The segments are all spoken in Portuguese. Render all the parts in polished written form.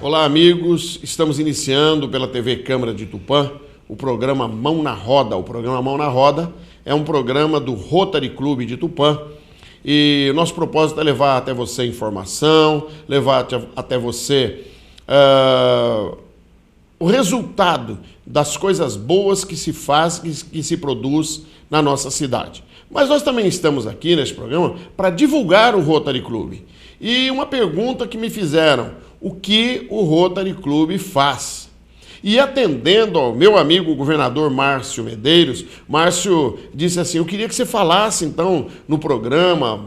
Olá, amigos. Estamos iniciando pela TV Câmara de Tupã o programa Mão na Roda. O programa Mão na Roda é um programa do Rotary Clube de Tupã e o nosso propósito é levar até você informação, levar até você o resultado das coisas boas que se faz, que se produz na nossa cidade. Mas nós também estamos aqui nesse programa para divulgar o Rotary Clube. E uma pergunta que me fizeram: o que o Rotary Clube faz? E atendendo ao meu amigo governador Márcio Medeiros, Márcio disse assim: eu queria que você falasse então no programa,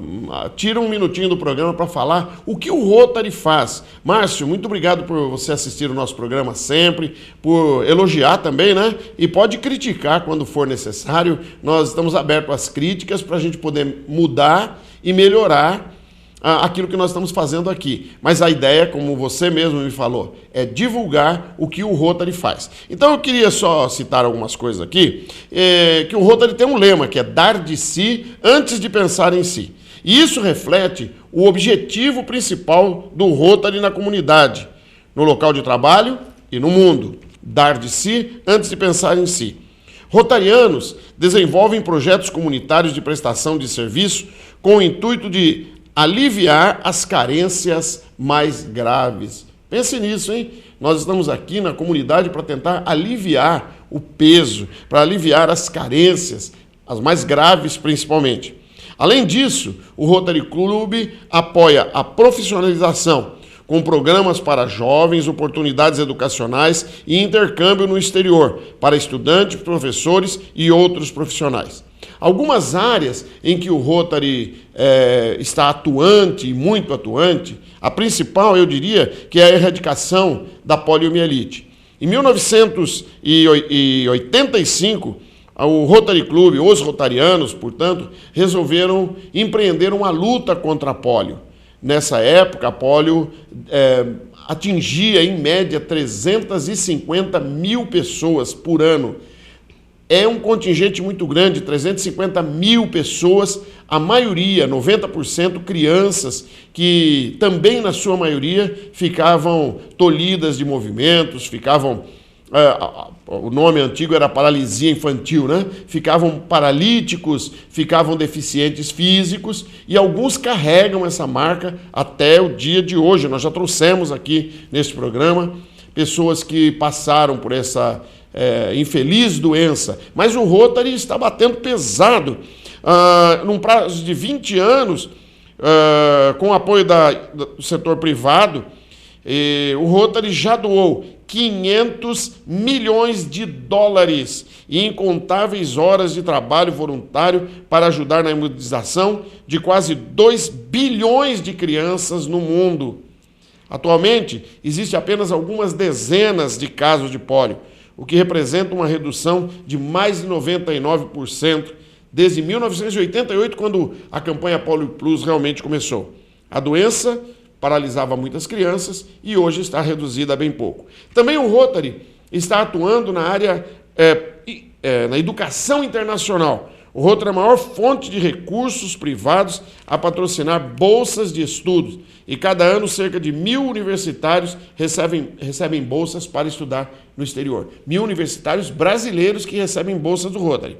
tira um minutinho do programa para falar o que o Rotary faz. Márcio, muito obrigado por você assistir o nosso programa sempre, por elogiar também, né? E pode criticar quando for necessário. Nós estamos abertos às críticas para a gente poder mudar e melhorar aquilo que nós estamos fazendo aqui. Mas a ideia, como você mesmo me falou, é divulgar o que o Rotary faz. Então eu queria só citar algumas coisas aqui, que o Rotary tem um lema, que é dar de si antes de pensar em si. E isso reflete o objetivo principal do Rotary na comunidade, no local de trabalho e no mundo. Dar de si antes de pensar em si. Rotarianos desenvolvem projetos comunitários de prestação de serviço com o intuito de aliviar as carências mais graves. Pense nisso, hein? Nós estamos aqui na comunidade para tentar aliviar o peso, para aliviar as carências, as mais graves principalmente. Além disso, o Rotary Clube apoia a profissionalização, com programas para jovens, oportunidades educacionais e intercâmbio no exterior, para estudantes, professores e outros profissionais. Algumas áreas em que o Rotary está atuante, e muito atuante, a principal, eu diria, que é a erradicação da poliomielite. Em 1985, o Rotary Clube, os rotarianos, portanto, resolveram empreender uma luta contra a polio. Nessa época, a polio atingia, em média, 350 mil pessoas por ano. É um contingente muito grande, 350 mil pessoas, a maioria, 90%, crianças, que também, na sua maioria, ficavam tolhidas de movimentos, o nome antigo era paralisia infantil, né? Ficavam paralíticos, ficavam deficientes físicos, e alguns carregam essa marca até o dia de hoje. Nós já trouxemos aqui nesse programa pessoas que passaram por essa infeliz doença, mas o Rotary está batendo pesado. Num prazo de 20 anos, com o apoio do setor privado, o Rotary já doou 500 milhões de dólares e incontáveis horas de trabalho voluntário para ajudar na imunização de quase 2 bilhões de crianças no mundo. Atualmente, existe apenas algumas dezenas de casos de pólio, o que representa uma redução de mais de 99% desde 1988, quando a campanha Polio Plus realmente começou. A doença paralisava muitas crianças e hoje está reduzida a bem pouco. Também o Rotary está atuando na área na educação internacional. O Rotary é a maior fonte de recursos privados a patrocinar bolsas de estudos. E cada ano, cerca de 1.000 universitários recebem bolsas para estudar no exterior. 1.000 universitários brasileiros que recebem bolsas do Rotary.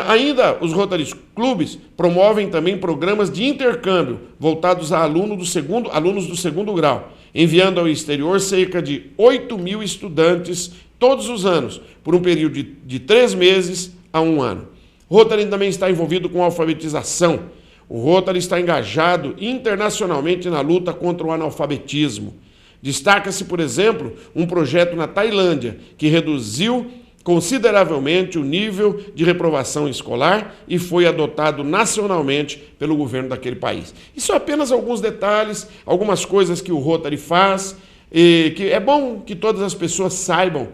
Ainda, os Rotary Clubes promovem também programas de intercâmbio voltados a alunos do segundo grau, enviando ao exterior cerca de 8.000 estudantes todos os anos, por um período de 3 meses a 1 ano. O Rotary também está envolvido com a alfabetização. O Rotary está engajado internacionalmente na luta contra o analfabetismo. Destaca-se, por exemplo, um projeto na Tailândia, que reduziu consideravelmente o nível de reprovação escolar e foi adotado nacionalmente pelo governo daquele país. Isso é apenas alguns detalhes, algumas coisas que o Rotary faz, e que é bom que todas as pessoas saibam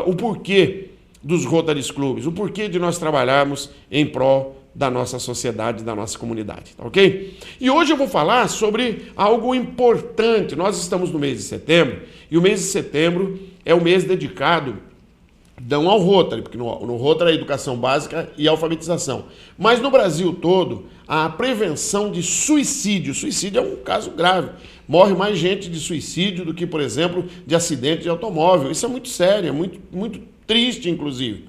o porquê dos Rotary Clubes, o porquê de nós trabalharmos em prol da nossa sociedade, da nossa comunidade, tá ok? E hoje eu vou falar sobre algo importante. Nós estamos no mês de setembro, e o mês de setembro é o mês dedicado dão ao Rotary, porque no Rotary é educação básica e alfabetização. Mas no Brasil todo, a prevenção de suicídio. Suicídio é um caso grave. Morre mais gente de suicídio do que, por exemplo, de acidente de automóvel. Isso é muito sério, é muito, muito triste, inclusive.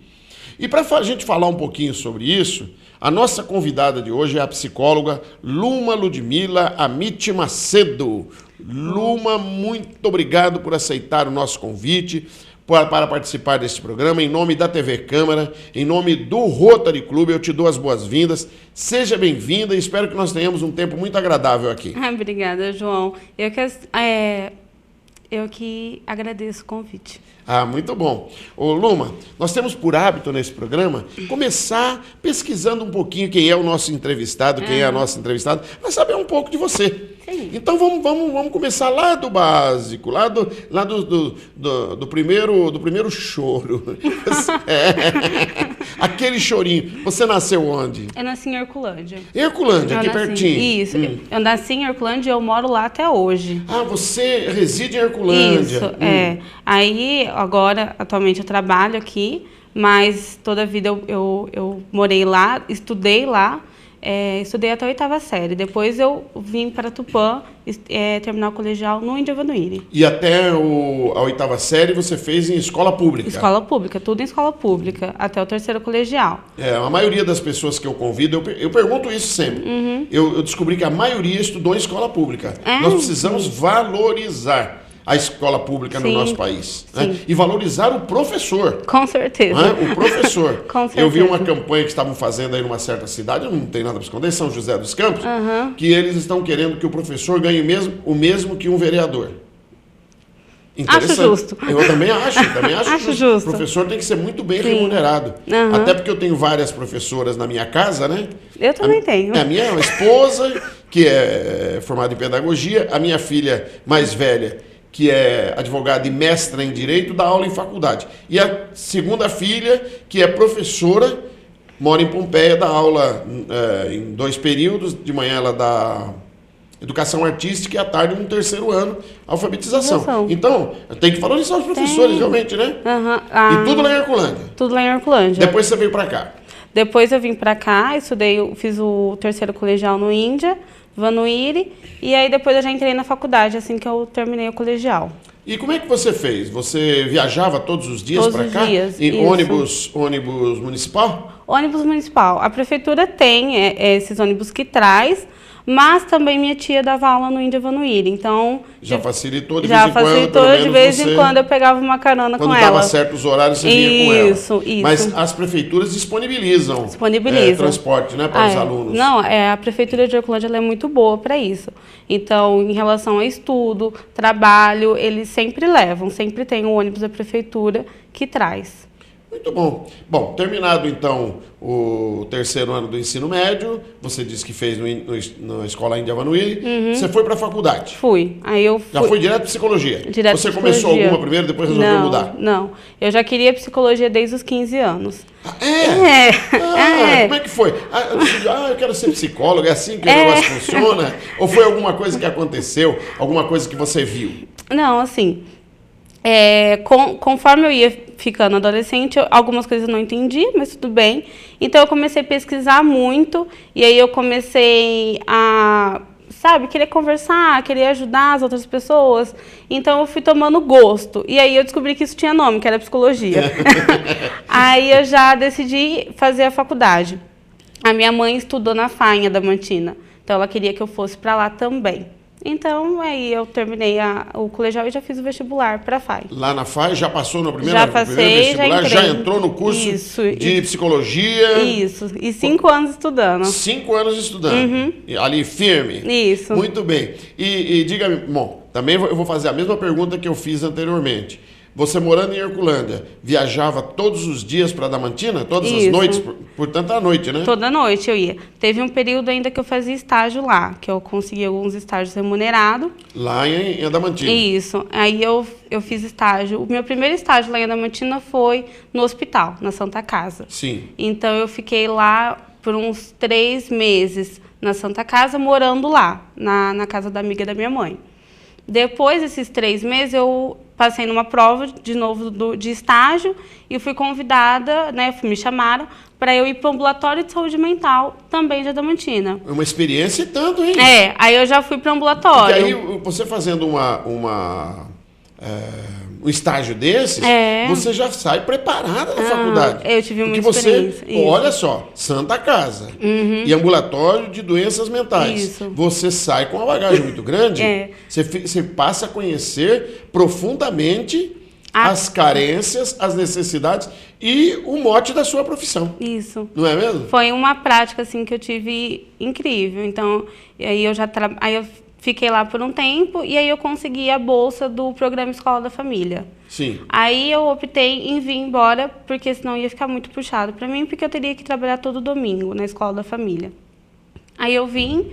E para a gente falar um pouquinho sobre isso, a nossa convidada de hoje é a psicóloga Luma Ludmila Amit Macedo. Luma, muito obrigado por aceitar o nosso convite para participar deste programa. Em nome da TV Câmara, em nome do Rotary Clube, eu te dou as boas-vindas. Seja bem-vinda e espero que nós tenhamos um tempo muito agradável aqui. Obrigada, João. Eu que agradeço o convite. Muito bom. Ô, Luma, nós temos por hábito nesse programa começar pesquisando um pouquinho quem é o nosso entrevistado, quem é a nossa entrevistada, para saber um pouco de você. Sim. Então vamos começar lá do básico, lá do primeiro choro. Aquele chorinho. Você nasceu onde? Eu nasci em Herculândia. Herculândia, aqui pertinho. Isso. Eu nasci em Herculândia e eu moro lá até hoje. Você reside em Herculândia. Isso, Aí, agora, atualmente eu trabalho aqui, mas toda a vida eu morei lá, estudei lá. Estudei até a 8ª série. Depois eu vim para Tupã terminar o colegial no Índia Vanuíri. E até a 8ª série você fez em escola pública? Escola pública, tudo em escola pública, até o 3º colegial. A maioria das pessoas que eu convido, eu pergunto isso sempre. Eu descobri que a maioria estudou em escola pública. Nós precisamos valorizar a escola pública no nosso país. Né? E valorizar o professor. Com certeza. O professor. Com certeza. Eu vi uma campanha que estavam fazendo aí numa certa cidade, eu não tenho nada para esconder, São José dos Campos, que eles estão querendo que o professor ganhe o mesmo que um vereador. Acho justo. Eu também acho justo. O professor tem que ser muito bem remunerado. Até porque eu tenho várias professoras na minha casa, né? Eu também tenho. A minha esposa, que é formada em pedagogia, a minha filha mais velha, que é advogada e mestra em Direito, dá aula em faculdade. E a segunda filha, que é professora, mora em Pompeia, dá aula em 2 períodos. De manhã ela dá Educação Artística e à tarde, no 3º ano, alfabetização. Então, tem que valorizar os professores, realmente, né? E tudo lá em Herculândia? Tudo lá em Herculândia. Depois você veio para cá? Depois eu vim para cá, fiz o 3º colegial no Índia Vanuíri, e aí depois eu já entrei na faculdade, assim que eu terminei o colegial. E como é que você fez? Você viajava todos os dias para cá? Todos os dias, em ônibus municipal? Ônibus municipal. A prefeitura tem esses ônibus que traz, mas também minha tia dava aula no Índia Vanuíri, então... Já facilitou de vez em quando eu pegava uma carona com ela. Quando dava certos horários, você vinha com ela. Isso. Mas as prefeituras disponibilizam transporte, né, para os alunos. Não, a prefeitura de Herculândia ela é muito boa para isso. Então, em relação a estudo, trabalho, eles sempre levam, sempre tem um ônibus da prefeitura que traz. Muito bom. Bom, terminado então o 3º ano do ensino médio, você disse que fez na escola Índia Vanuíri, você foi para a faculdade? Fui. Aí eu fui. Já foi direto para psicologia? Você começou alguma primeiro, depois resolveu mudar? Não, eu já queria psicologia desde os 15 anos. Como é que foi? Eu quero ser psicóloga, é assim que o negócio funciona? Ou foi alguma coisa que aconteceu, alguma coisa que você viu? Não, assim... conforme eu ia ficando adolescente, algumas coisas eu não entendia, mas tudo bem. Então eu comecei a pesquisar muito, e aí eu comecei a, querer conversar, querer ajudar as outras pessoas. Então eu fui tomando gosto. E aí eu descobri que isso tinha nome, que era psicologia. Aí eu já decidi fazer a faculdade. A minha mãe estudou na FAI em Adamantina, então ela queria que eu fosse para lá também. Então, aí eu terminei o colegial e já fiz o vestibular para a FAI. Lá na FAI, já passou no primeiro vestibular? Já entrou no curso de psicologia? Isso, e 5 anos estudando. 5 anos estudando, ali firme? Isso. Muito bem. E diga-me, bom, também eu vou fazer a mesma pergunta que eu fiz anteriormente. Você morando em Herculândia, viajava todos os dias para Adamantina? Todas as noites? Portanto, à noite, né? Toda noite eu ia. Teve um período ainda que eu fazia estágio lá, que eu consegui alguns estágios remunerados. Lá em Adamantina? Isso. Aí eu fiz estágio. O meu primeiro estágio lá em Adamantina foi no hospital, na Santa Casa. Sim. Então, eu fiquei lá por uns 3 meses na Santa Casa, morando lá, na casa da amiga da minha mãe. Depois desses 3 meses, passei numa prova de novo de estágio e fui convidada, né, me chamaram para eu ir para o ambulatório de saúde mental, também de Adamantina. É uma experiência e tanto, hein? Aí eu já fui para o ambulatório. E aí, você fazendo um estágio desses, você já sai preparada da faculdade. Eu tive muita Porque experiência. Você, olha só, Santa Casa e ambulatório de doenças mentais. Isso. Você sai com uma bagagem muito grande, você passa a conhecer profundamente as carências, as necessidades e o mote da sua profissão. Isso. Não é mesmo? Foi uma prática assim que eu tive incrível. Então, aí eu fiquei lá por um tempo e aí eu consegui a bolsa do programa Escola da Família. Sim. Aí eu optei em vir embora, porque senão ia ficar muito puxado para mim, porque eu teria que trabalhar todo domingo na Escola da Família. Aí eu vim,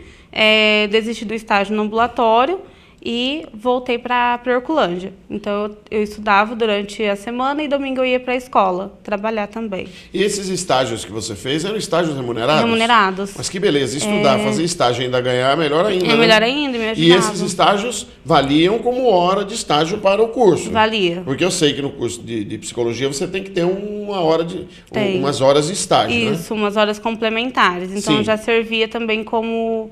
desisti do estágio no ambulatório e voltei para Herculândia. Então, eu estudava durante a semana e domingo eu ia para a escola, trabalhar também. E esses estágios que você fez eram estágios remunerados? Remunerados. Mas que beleza, estudar, fazer estágio e ainda ganhar, melhor ainda. É melhor ainda, me ajudava. E esses estágios valiam como hora de estágio para o curso? Valia. Porque eu sei que no curso de psicologia você tem que ter umas horas de estágio, Isso, umas horas complementares. Então, já servia também como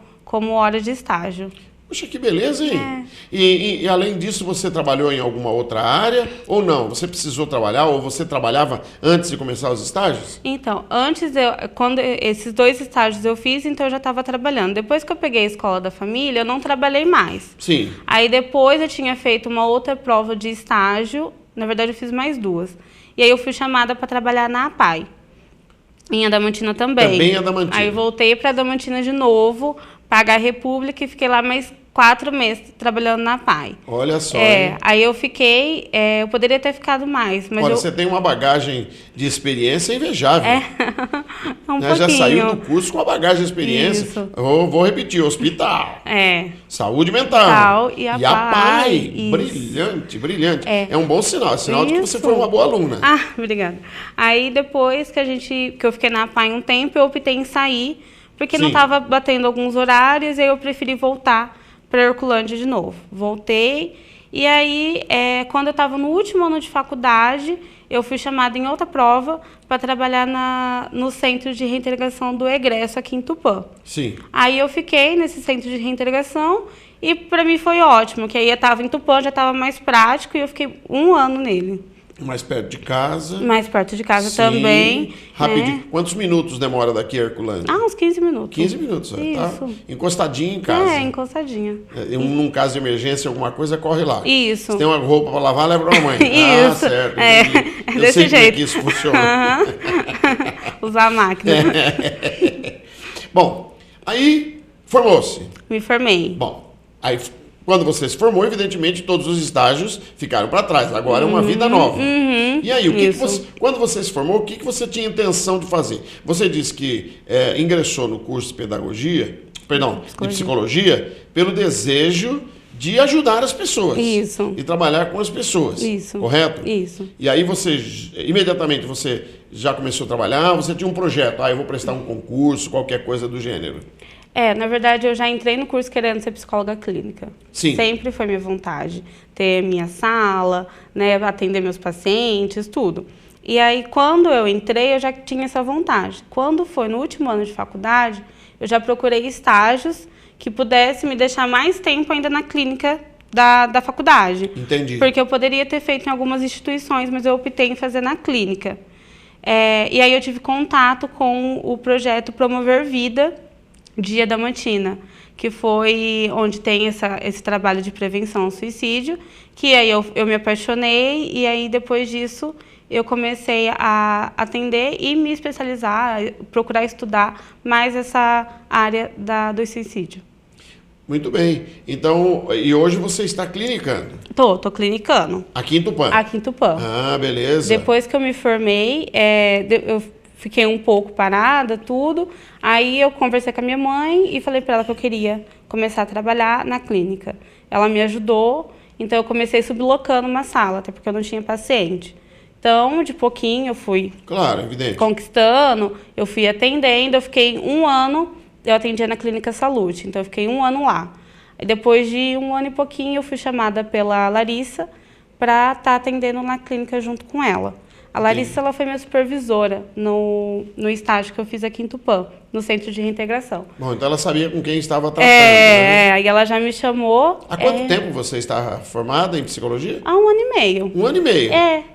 hora de estágio. Poxa, que beleza, hein? E além disso, você trabalhou em alguma outra área ou não? Você precisou trabalhar ou você trabalhava antes de começar os estágios? Então, quando esses 2 estágios eu fiz, então eu já estava trabalhando. Depois que eu peguei a Escola da Família, eu não trabalhei mais. Sim. Aí depois eu tinha feito uma outra prova de estágio, na verdade eu fiz mais 2. E aí eu fui chamada para trabalhar na APAE, em Adamantina também. Também em Adamantina. Aí voltei para Adamantina de novo, pagar a República e fiquei lá mais 4 meses trabalhando na APAE. Olha só, hein? Aí eu fiquei, eu poderia ter ficado mais, mas Olha, você tem uma bagagem de experiência invejável. Um né? Já saiu do curso com a bagagem de experiência. Isso. Eu vou repetir, hospital. Saúde mental. E a APAE. Brilhante, brilhante. É um bom sinal, sinal de que você foi uma boa aluna. Obrigada. Aí depois que eu fiquei na APAE um tempo, eu optei em sair, porque não estava batendo alguns horários, e aí eu preferi voltar para Herculândia de novo. Voltei, e aí, quando eu estava no último ano de faculdade, eu fui chamada em outra prova para trabalhar no Centro de Reintegração do Egresso aqui em Tupã. Sim. Aí eu fiquei nesse centro de reintegração e para mim foi ótimo, que aí eu estava em Tupã, já estava mais prático e eu fiquei 1 ano nele. Mais perto de casa. Mais perto de casa Sim. Também. Rapidinho. Né? Quantos minutos demora daqui a Herculândia? Uns 15 minutos. 15 minutos, tá? Isso. Encostadinho em casa. Encostadinha. Num caso de emergência, alguma coisa, corre lá. Isso. Se tem uma roupa para lavar, leva para a mãe. Isso. Certo. Eu Desse sei jeito. como é que isso funciona. Usar a máquina. Bom, aí formou-se. Me formei. Bom, aí quando você se formou, evidentemente, todos os estágios ficaram para trás. Agora é uma vida nova. E aí, quando você se formou, o que você tinha intenção de fazer? Você disse que ingressou no curso de de psicologia, pelo desejo de ajudar as pessoas. Isso. E trabalhar com as pessoas. Isso. Correto? Isso. E aí imediatamente você já começou a trabalhar, você tinha um projeto, eu vou prestar um concurso, qualquer coisa do gênero. Na verdade, eu já entrei no curso querendo ser psicóloga clínica. Sim. Sempre foi minha vontade. Ter minha sala, né, atender meus pacientes, tudo. E aí, quando eu entrei, eu já tinha essa vontade. Quando foi no último ano de faculdade, eu já procurei estágios que pudessem me deixar mais tempo ainda na clínica da faculdade. Entendi. Porque eu poderia ter feito em algumas instituições, mas eu optei em fazer na clínica. E aí eu tive contato com o projeto Promover Vida de Adamantina, que foi onde tem esse trabalho de prevenção ao suicídio, que aí eu me apaixonei e aí depois disso eu comecei a atender e me especializar, procurar estudar mais essa área do suicídio. Muito bem. Então, e hoje você está clinicando? Tô clinicando. Aqui em Tupã? Aqui em Tupã. Beleza. Depois que eu me formei, eu fiquei um pouco parada, tudo. Aí eu conversei com a minha mãe e falei para ela que eu queria começar a trabalhar na clínica. Ela me ajudou, então eu comecei sublocando uma sala, até porque eu não tinha paciente. Então, de pouquinho, eu fui conquistando, eu fui atendendo, eu fiquei 1 ano, eu atendia na Clínica Saúde, então eu fiquei 1 ano lá. E depois de 1 ano e pouquinho, eu fui chamada pela Larissa para estar atendendo na clínica junto com ela. A Larissa, ela foi minha supervisora no estágio que eu fiz aqui em Tupã, no Centro de Reintegração. Bom, então ela sabia com quem estava tratando, né? Aí ela já me chamou. Há quanto tempo você está formada em psicologia? Há 1 ano e meio. 1 ano e meio?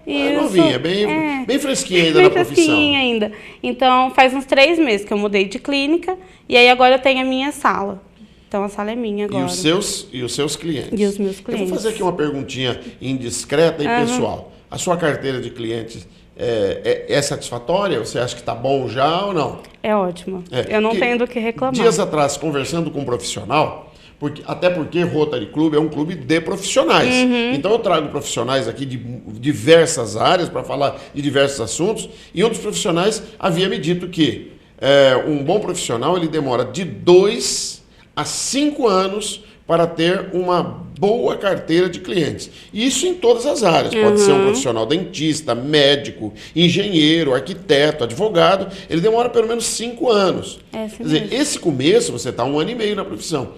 Isso. Novinha, bem fresquinha ainda bem na profissão. Fresquinha ainda. Então, faz uns 3 meses que eu mudei de clínica, e aí agora eu tenho a minha sala. Então, a sala é minha agora. E os seus clientes? E os meus clientes. Eu vou fazer aqui uma perguntinha indiscreta e pessoal. A sua carteira de clientes é satisfatória? Você acha que está bom já ou não? É ótima. Eu não tenho do que reclamar. Dias atrás, conversando com um profissional, até porque Rotary Club é um clube de profissionais. Então eu trago profissionais aqui de diversas áreas para falar de diversos assuntos, e um dos profissionais havia me dito que um bom profissional ele demora de 2 a 5 anos para ter uma boa carteira de clientes. Isso em todas as áreas. Pode ser um profissional dentista, médico, engenheiro, arquiteto, advogado. Ele demora pelo menos 5 anos. Quer dizer, esse começo, você está 1 ano e meio na profissão.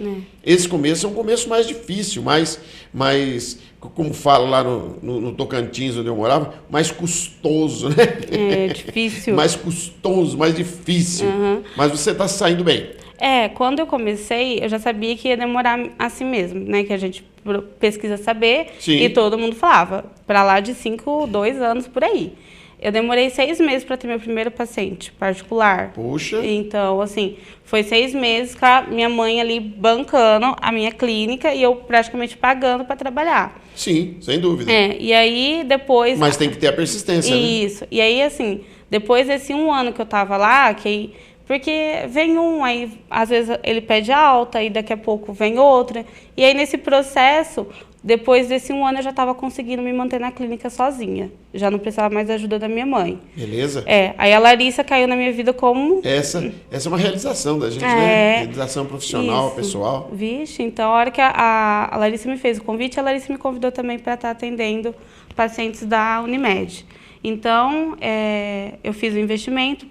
Esse começo é um começo mais difícil, mais como falo lá no Tocantins, onde eu morava, mais custoso, né? É difícil. Mais custoso, mais difícil. Mas você está saindo bem. Quando eu comecei, eu já sabia que ia demorar assim mesmo, né? Que a gente pesquisa saber. Sim. E todo mundo falava, para lá de 2 anos por aí. Eu demorei 6 meses para ter meu primeiro paciente particular. Puxa. Então, assim, foi 6 meses com a minha mãe ali bancando a minha clínica e eu praticamente pagando para trabalhar. Sim, sem dúvida. E aí depois... Mas tem que ter a persistência, Isso. E aí, assim, depois desse 1 ano que eu tava lá, porque vem aí às vezes ele pede alta, e daqui a pouco vem outra. E aí, nesse processo, depois desse 1 ano, eu já estava conseguindo me manter na clínica sozinha. Já não precisava mais da ajuda da minha mãe. Beleza. Aí a Larissa caiu na minha vida como... Essa é uma realização da gente, né? Realização profissional, pessoal. Vixe, então a hora que a Larissa me fez o convite, a Larissa me convidou também para estar atendendo pacientes da Unimed. Então, eu fiz o investimento,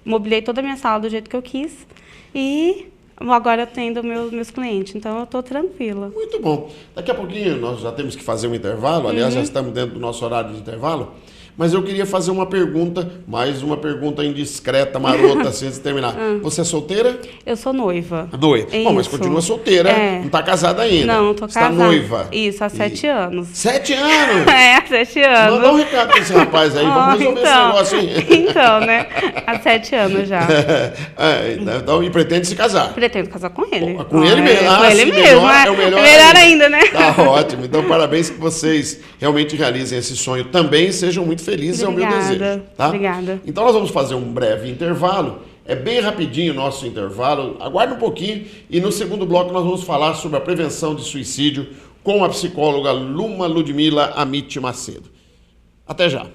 mobilei toda a minha sala do jeito que eu quis e agora eu atendo meus clientes, então eu estou tranquila. Muito bom. Daqui a pouquinho nós já temos que fazer um intervalo, aliás, já estamos dentro do nosso horário de intervalo, mas eu queria fazer uma pergunta, mais uma pergunta indiscreta, marota, assim, antes de terminar. Você é solteira? Eu sou noiva. Noiva. Bom, mas continua solteira, não está casada ainda. Não estou casada. Está noiva. Isso, há 7 anos. 7 anos? Há 7 anos. Manda um recado para esse rapaz aí, vamos resolver esse negócio aí. Então, né? Há 7 anos já. Então, e pretende se casar? Pretendo casar com ele. Com ele mesmo? Com ele mesmo. É o melhor. É melhor ainda, né? Tá ótimo. Então, parabéns que vocês realmente realizem esse sonho também e sejam muito felizes, Obrigada. É o meu desejo. Tá? Obrigada. Então, nós vamos fazer um breve intervalo. É bem rapidinho o nosso intervalo. Aguarde um pouquinho e no segundo bloco nós vamos falar sobre a prevenção de suicídio com a psicóloga Luma Ludmila Amit Macedo. Até já.